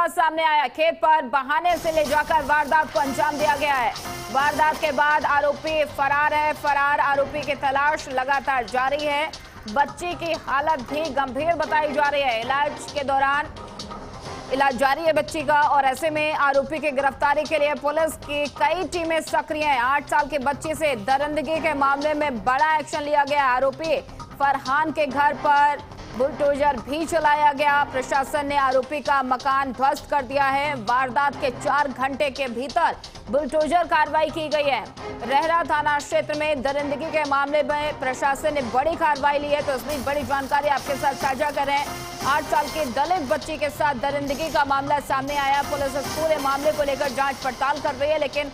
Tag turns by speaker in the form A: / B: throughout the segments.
A: मामला सामने आया। खेत पर बहाने से ले जाकर वारदात को अंजाम दिया गया है। वारदात के बाद आरोपी फरार है। फरार आरोपी की तलाश लगातार जारी है। बच्ची की हालत भी गंभीर बताई जा रही है। इलाज के दौरान इलाज जारी है बच्ची का, और ऐसे में आरोपी की गिरफ्तारी के लिए पुलिस की कई टीमें सक्रिय हैं। 8 साल की बच्ची से दरिंदगी के मामले में बड़ा एक्शन लिया गया। आरोपी फरहान के घर पर बुलडोजर भी चलाया गया। प्रशासन ने आरोपी का मकान ध्वस्त कर दिया है। वारदात के 4 घंटे के भीतर बुलडोजर कार्रवाई की गई है। रहरा थाना क्षेत्र में दरिंदगी के मामले में प्रशासन ने बड़ी कार्रवाई ली है। तो इसमें बड़ी जानकारी आपके साथ साझा कर रहे हैं। 8 साल की दलित बच्ची के साथ दरिंदगी का मामला सामने आया। पुलिस इस पूरे मामले को लेकर जांच पड़ताल कर रही है, लेकिन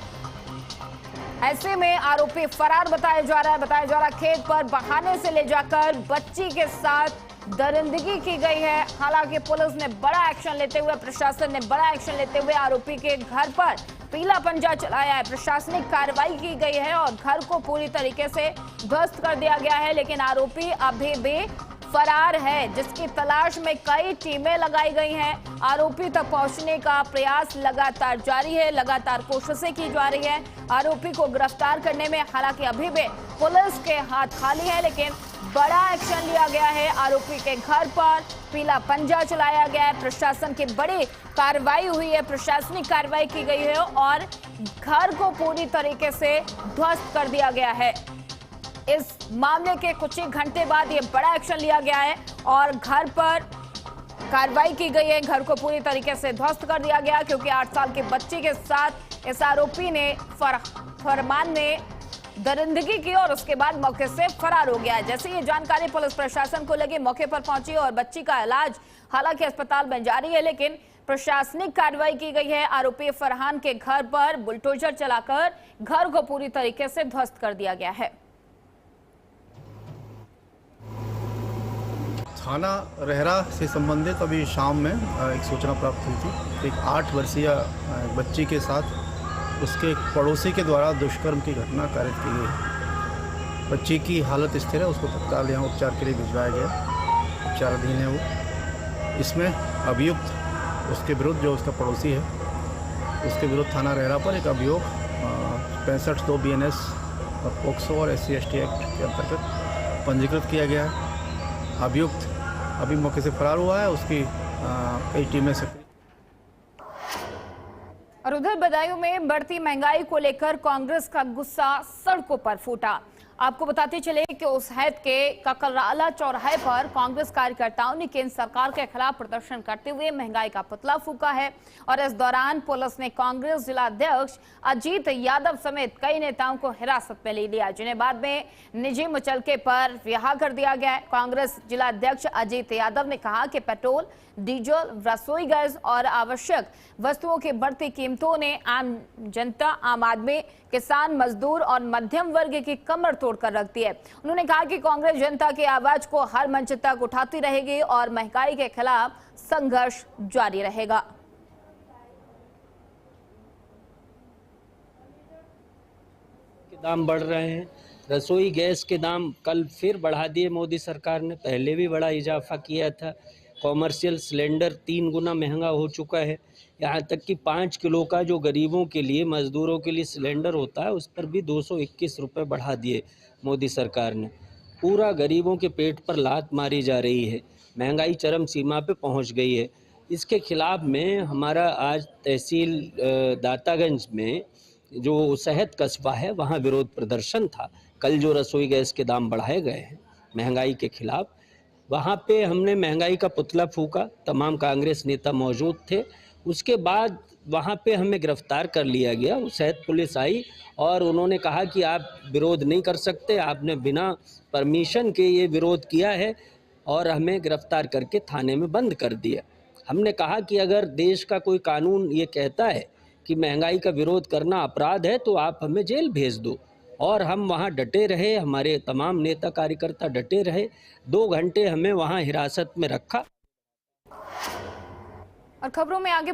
A: ऐसे में आरोपी फरार बताया जा रहा है। खेत पर बहाने से ले जाकर बच्ची के साथ दरिंदगी की गई है। हालांकि पुलिस ने बड़ा एक्शन लेते हुए, प्रशासन ने बड़ा एक्शन लेते हुए आरोपी के घर पर पीला पंजा चलाया है। प्रशासनिक कार्रवाई की गई है और घर को पूरी तरीके से ध्वस्त कर दिया गया है, लेकिन आरोपी अभी भी फरार है, जिसकी तलाश में कई टीमें लगाई गई हैं। आरोपी तक पहुंचने का प्रयास लगातार जारी है, लगातार कोशिशें की जा रही है आरोपी को गिरफ्तार करने में। हालांकि अभी भी पुलिस के हाथ खाली है, लेकिन बड़ा एक्शन लिया गया है। आरोपी के घर पर पीला पंजा चलाया गया है। प्रशासन की बड़ी कार्रवाई हुई है, प्रशासनिक कार्रवाई की गई है और घर को पूरी तरीके से ध्वस्त कर दिया गया है। इस मामले के कुछ ही घंटे बाद ये बड़ा एक्शन लिया गया है और घर पर कार्रवाई की गई है। घर को पूरी तरीके से ध्वस्त कर दिया गया, क्योंकि 8 साल की बच्ची के साथ इस आरोपी ने फरमान ने दरिंदगी की और उसके बाद मौके से फरार हो गया। जैसे ये जानकारी पुलिस प्रशासन को लगी, मौके पर पहुंची और बच्ची का इलाज हालांकि अस्पताल में जारी है, लेकिन प्रशासनिक कार्रवाई की गई है। आरोपी फरहान के घर पर बुलडोजर चलाकर घर को पूरी तरीके से ध्वस्त कर दिया गया है।
B: थाना रहरा से संबंधित अभी शाम में एक सूचना प्राप्त हुई थी। एक 8 वर्षीय बच्ची के साथ उसके पड़ोसी के द्वारा दुष्कर्म की घटना कारित की गई। बच्ची की हालत स्थिर है, उसको तत्काल यहाँ उपचार के लिए भिजवाया गया। उपचाराधीन है वो। इसमें अभियुक्त उसके विरुद्ध, जो उसका पड़ोसी है, उसके विरुद्ध थाना रहरा पर एक अभियोग 65(2) BNS और पोक्सो और SC/ST एक्ट के अंतर्गत पंजीकृत किया गया है। अभियुक्त अभी मौके से फरार हुआ है। उसकी कई टीमें सक्रिय।
A: और उधर बदायूं में बढ़ती महंगाई को लेकर कांग्रेस का गुस्सा सड़कों पर फूटा। आपको बताते चले कि उस हैत के ककराला चौराहे पर कांग्रेस कार्यकर्ताओं ने केंद्र सरकार के खिलाफ प्रदर्शन करते हुए महंगाई का पुतला फूका है। और इस दौरान पुलिस ने कांग्रेस जिला अध्यक्ष अजीत यादव समेत कई नेताओं को हिरासत में ले लिया, जिन्हें बाद में निजी मुचलके पर रिहा कर दिया गया। कांग्रेस जिला अध्यक्ष अजीत यादव ने कहा कि पेट्रोल, डीजल, रसोई गैस और आवश्यक वस्तुओं की बढ़ती कीमतों ने आम जनता, आम आदमी, किसान, मजदूर और मध्यम वर्ग की कमर तोड़कर रख दी है। उन्होंने कहा कि कांग्रेस जनता की आवाज को हर मंच तक उठाती रहेगी और महंगाई के खिलाफ संघर्ष जारी रहेगा।
C: दाम बढ़ रहे हैं। रसोई गैस के दाम कल फिर बढ़ा दिए मोदी सरकार ने, पहले भी बड़ा इजाफा किया था। कॉमर्शियल सिलेंडर 3 गुना महंगा हो चुका है। यहाँ तक कि 5 किलो का जो गरीबों के लिए, मज़दूरों के लिए सिलेंडर होता है, उस पर भी 221 रुपये बढ़ा दिए मोदी सरकार ने। पूरा गरीबों के पेट पर लात मारी जा रही है। महंगाई चरम सीमा पे पहुँच गई है। इसके खिलाफ में हमारा आज तहसील दातागंज में जो शहद कस्बा है, वहाँ विरोध प्रदर्शन था। कल जो रसोई गैस के दाम बढ़ाए गए हैं महंगाई के खिलाफ, वहाँ पे हमने महंगाई का पुतला फूका। तमाम कांग्रेस नेता मौजूद थे। उसके बाद वहाँ पे हमें गिरफ्तार कर लिया गया। शहद पुलिस आई और उन्होंने कहा कि आप विरोध नहीं कर सकते, आपने बिना परमिशन के ये विरोध किया है, और हमें गिरफ्तार करके थाने में बंद कर दिया। हमने कहा कि अगर देश का कोई कानून ये कहता है कि महंगाई का विरोध करना अपराध है, तो आप हमें जेल भेज दो। और हम वहाँ डटे रहे, हमारे तमाम नेता कार्यकर्ता डटे रहे। 2 घंटे हमें वहाँ हिरासत में रखा।
A: और खबरों में आगे